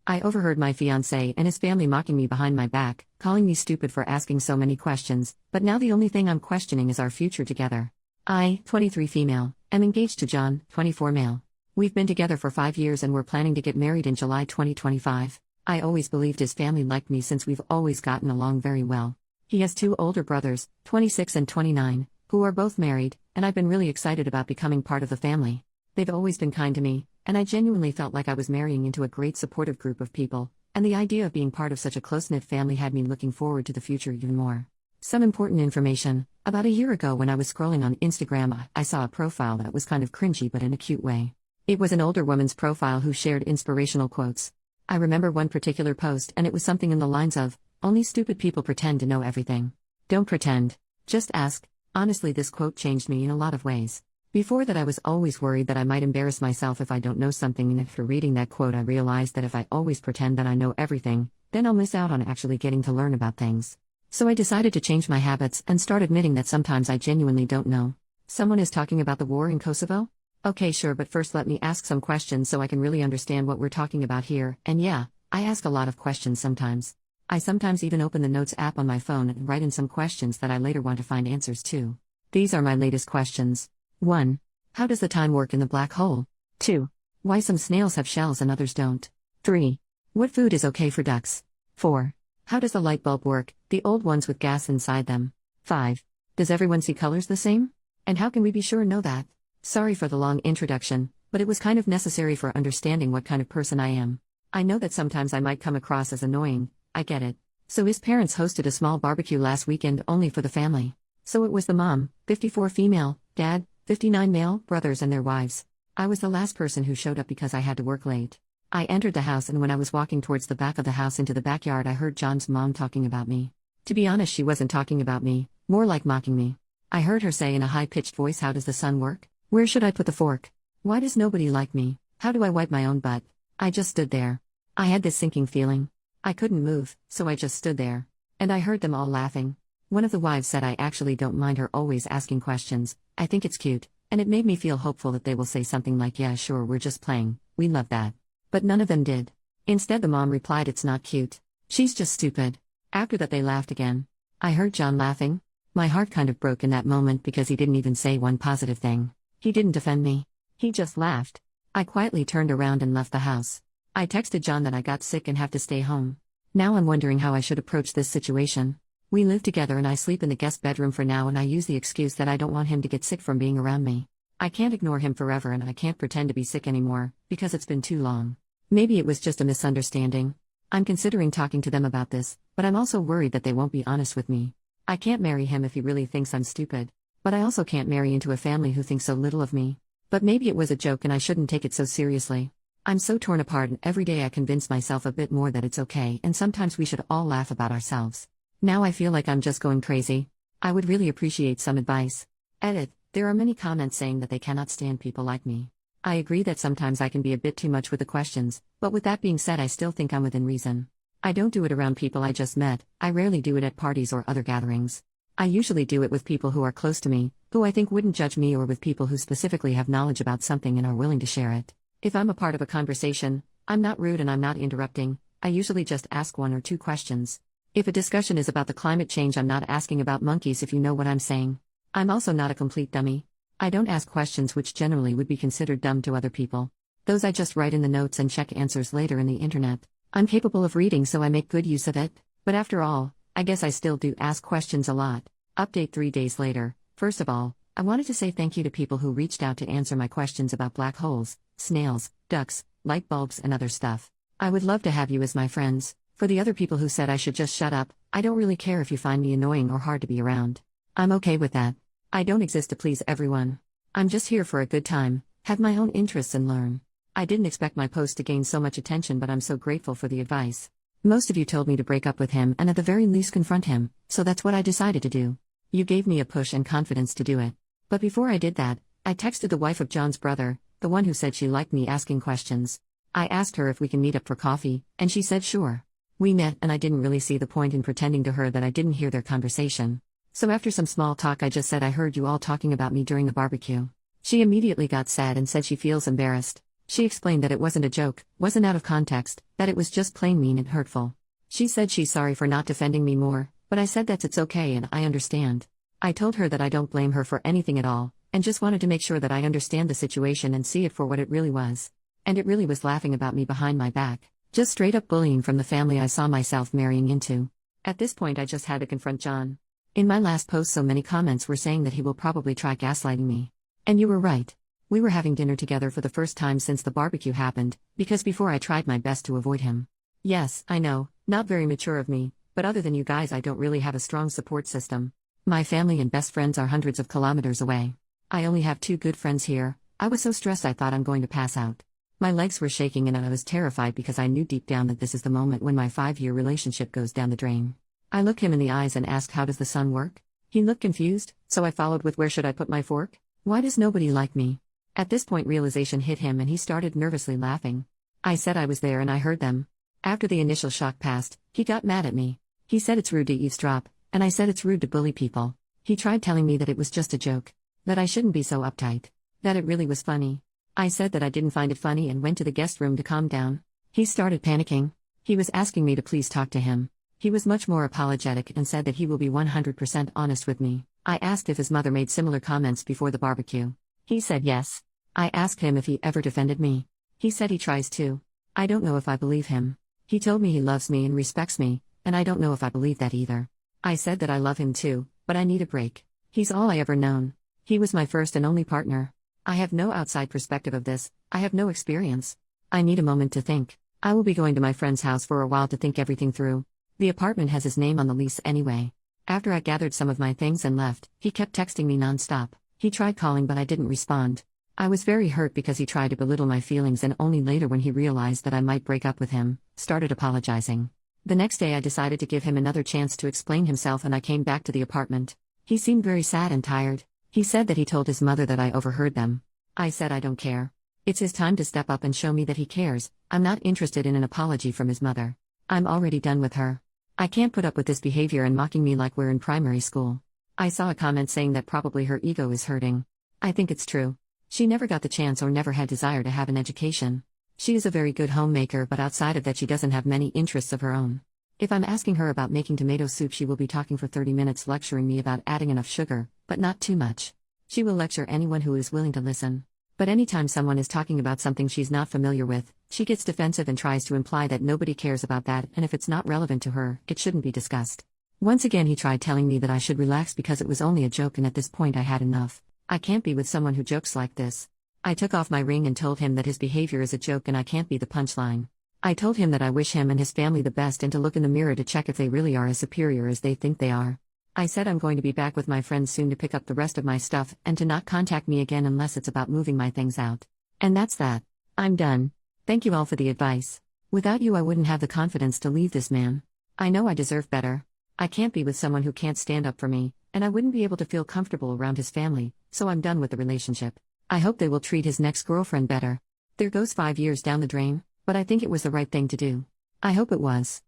I overheard my fiancé and his family mocking me behind my back, calling me stupid for asking so many questions, but now the only thing I'm questioning is our future together. I, 23 female, am engaged to John, 24 male. We've been together for 5 years and we're planning to get married in July 2025. I always believed his family liked me since we've always gotten along very well. He has 2 older brothers, 26 and 29, who are both married, and I've been really excited about becoming part of the family. They've always been kind to me, and I genuinely felt like I was marrying into a great supportive group of people, and the idea of being part of such a close-knit family had me looking forward to the future even more. Some important information: about a year ago when I was scrolling on Instagram, I saw a profile that was kind of cringy but in a cute way. It was an older woman's profile who shared inspirational quotes. I remember one particular post and it was something in the lines of, "Only stupid people pretend to know everything. Don't pretend. Just ask." Honestly, this quote changed me in a lot of ways. Before that, I was always worried that I might embarrass myself if I don't know something, and after reading that quote I realized that if I always pretend that I know everything, then I'll miss out on actually getting to learn about things. So I decided to change my habits and start admitting that sometimes I genuinely don't know. Someone is talking about the war in Kosovo? Okay, sure, but first let me ask some questions so I can really understand what we're talking about here, and yeah, I ask a lot of questions sometimes. I sometimes even open the Notes app on my phone and write in some questions that I later want to find answers to. These are my latest questions. 1. How does the time work in the black hole? 2. Why some snails have shells and others don't? 3. What food is okay for ducks? 4. How does the light bulb work, the old ones with gas inside them? 5. Does everyone see colors the same? And how can we be sure know that? Sorry for the long introduction, but it was kind of necessary for understanding what kind of person I am. I know that sometimes I might come across as annoying, I get it. So his parents hosted a small barbecue last weekend only for the family. So it was the mom, 54 female, dad, 59 male, brothers and their wives. I was the last person who showed up because I had to work late. I entered the house, and when I was walking towards the back of the house into the backyard, I heard John's mom talking about me. To be honest, she wasn't talking about me, more like mocking me. I heard her say in a high-pitched voice, "How does the sun work? Where should I put the fork? Why does nobody like me? How do I wipe my own butt?" I just stood there. I had this sinking feeling. I couldn't move, so I just stood there. And I heard them all laughing. One of the wives said, "I actually don't mind her always asking questions. I think it's cute," and it made me feel hopeful that they will say something like, "Yeah, sure, we're just playing, we love that." But none of them did. Instead, the mom replied, "It's not cute. She's just stupid." After that, they laughed again. I heard John laughing. My heart kind of broke in that moment because he didn't even say one positive thing. He didn't defend me. He just laughed. I quietly turned around and left the house. I texted John that I got sick and have to stay home. Now I'm wondering how I should approach this situation. We live together and I sleep in the guest bedroom for now, and I use the excuse that I don't want him to get sick from being around me. I can't ignore him forever, and I can't pretend to be sick anymore, because it's been too long. Maybe it was just a misunderstanding. I'm considering talking to them about this, but I'm also worried that they won't be honest with me. I can't marry him if he really thinks I'm stupid. But I also can't marry into a family who thinks so little of me. But maybe it was a joke and I shouldn't take it so seriously. I'm so torn apart, and every day I convince myself a bit more that it's okay, and sometimes we should all laugh about ourselves. Now I feel like I'm just going crazy. I would really appreciate some advice. Edit. There are many comments saying that they cannot stand people like me. I agree that sometimes I can be a bit too much with the questions, but with that being said, I still think I'm within reason. I don't do it around people I just met. I rarely do it at parties or other gatherings. I usually do it with people who are close to me, who I think wouldn't judge me, or with people who specifically have knowledge about something and are willing to share it. If I'm a part of a conversation, I'm not rude and I'm not interrupting. I usually just ask 1 or 2 questions. If a discussion is about the climate change, I'm not asking about monkeys, if you know what I'm saying. I'm also not a complete dummy. I don't ask questions which generally would be considered dumb to other people. Those I just write in the notes and check answers later in the internet. I'm capable of reading, so I make good use of it. But after all, I guess I still do ask questions a lot. Update 3 days later. First of all, I wanted to say thank you to people who reached out to answer my questions about black holes, snails, ducks, light bulbs and other stuff. I would love to have you as my friends. For the other people who said I should just shut up, I don't really care if you find me annoying or hard to be around. I'm okay with that. I don't exist to please everyone. I'm just here for a good time, have my own interests and learn. I didn't expect my post to gain so much attention, but I'm so grateful for the advice. Most of you told me to break up with him and at the very least confront him, so that's what I decided to do. You gave me a push and confidence to do it. But before I did that, I texted the wife of John's brother, the one who said she liked me asking questions. I asked her if we can meet up for coffee, and she said sure. We met, and I didn't really see the point in pretending to her that I didn't hear their conversation. So after some small talk, I just said, "I heard you all talking about me during the barbecue." She immediately got sad and said she feels embarrassed. She explained that it wasn't a joke, wasn't out of context, that it was just plain mean and hurtful. She said she's sorry for not defending me more, but I said that it's okay and I understand. I told her that I don't blame her for anything at all, and just wanted to make sure that I understand the situation and see it for what it really was. And it really was laughing about me behind my back. Just straight up bullying from the family I saw myself marrying into. At this point I just had to confront John. In my last post so many comments were saying that he will probably try gaslighting me. And you were right. We were having dinner together for the first time since the barbecue happened, because before I tried my best to avoid him. Yes, I know, not very mature of me, but other than you guys I don't really have a strong support system. My family and best friends are hundreds of kilometers away. I only have 2 good friends here. I was so stressed I thought I'm going to pass out. My legs were shaking and I was terrified because I knew deep down that this is the moment when my 5-year relationship goes down the drain. I looked him in the eyes and asked, how does the sun work? He looked confused, so I followed with, where should I put my fork? Why does nobody like me? At this point realization hit him and he started nervously laughing. I said I was there and I heard them. After the initial shock passed, he got mad at me. He said it's rude to eavesdrop, and I said it's rude to bully people. He tried telling me that it was just a joke. That I shouldn't be so uptight. That it really was funny. I said that I didn't find it funny and went to the guest room to calm down. He started panicking. He was asking me to please talk to him. He was much more apologetic and said that he will be 100% honest with me. I asked if his mother made similar comments before the barbecue. He said yes. I asked him if he ever defended me. He said he tries to. I don't know if I believe him. He told me he loves me and respects me, and I don't know if I believe that either. I said that I love him too, but I need a break. He's all I ever known. He was my first and only partner. I have no outside perspective of this, I have no experience. I need a moment to think. I will be going to my friend's house for a while to think everything through. The apartment has his name on the lease anyway. After I gathered some of my things and left, he kept texting me non-stop. He tried calling but I didn't respond. I was very hurt because he tried to belittle my feelings and only later when he realized that I might break up with him, started apologizing. The next day I decided to give him another chance to explain himself and I came back to the apartment. He seemed very sad and tired. He said that he told his mother that I overheard them. I said I don't care. It's his time to step up and show me that he cares. I'm not interested in an apology from his mother. I'm already done with her. I can't put up with this behavior and mocking me like we're in primary school. I saw a comment saying that probably her ego is hurting. I think it's true. She never got the chance or never had desire to have an education. She is a very good homemaker but outside of that she doesn't have many interests of her own. If I'm asking her about making tomato soup she will be talking for 30 minutes lecturing me about adding enough sugar, but not too much. She will lecture anyone who is willing to listen. But anytime someone is talking about something she's not familiar with, she gets defensive and tries to imply that nobody cares about that and if it's not relevant to her, it shouldn't be discussed. Once again he tried telling me that I should relax because it was only a joke and at this point I had enough. I can't be with someone who jokes like this. I took off my ring and told him that his behavior is a joke and I can't be the punchline. I told him that I wish him and his family the best and to look in the mirror to check if they really are as superior as they think they are. I said I'm going to be back with my friends soon to pick up the rest of my stuff and to not contact me again unless it's about moving my things out. And that's that. I'm done. Thank you all for the advice. Without you I wouldn't have the confidence to leave this man. I know I deserve better. I can't be with someone who can't stand up for me, and I wouldn't be able to feel comfortable around his family, so I'm done with the relationship. I hope they will treat his next girlfriend better. There goes 5 years down the drain, but I think it was the right thing to do. I hope it was.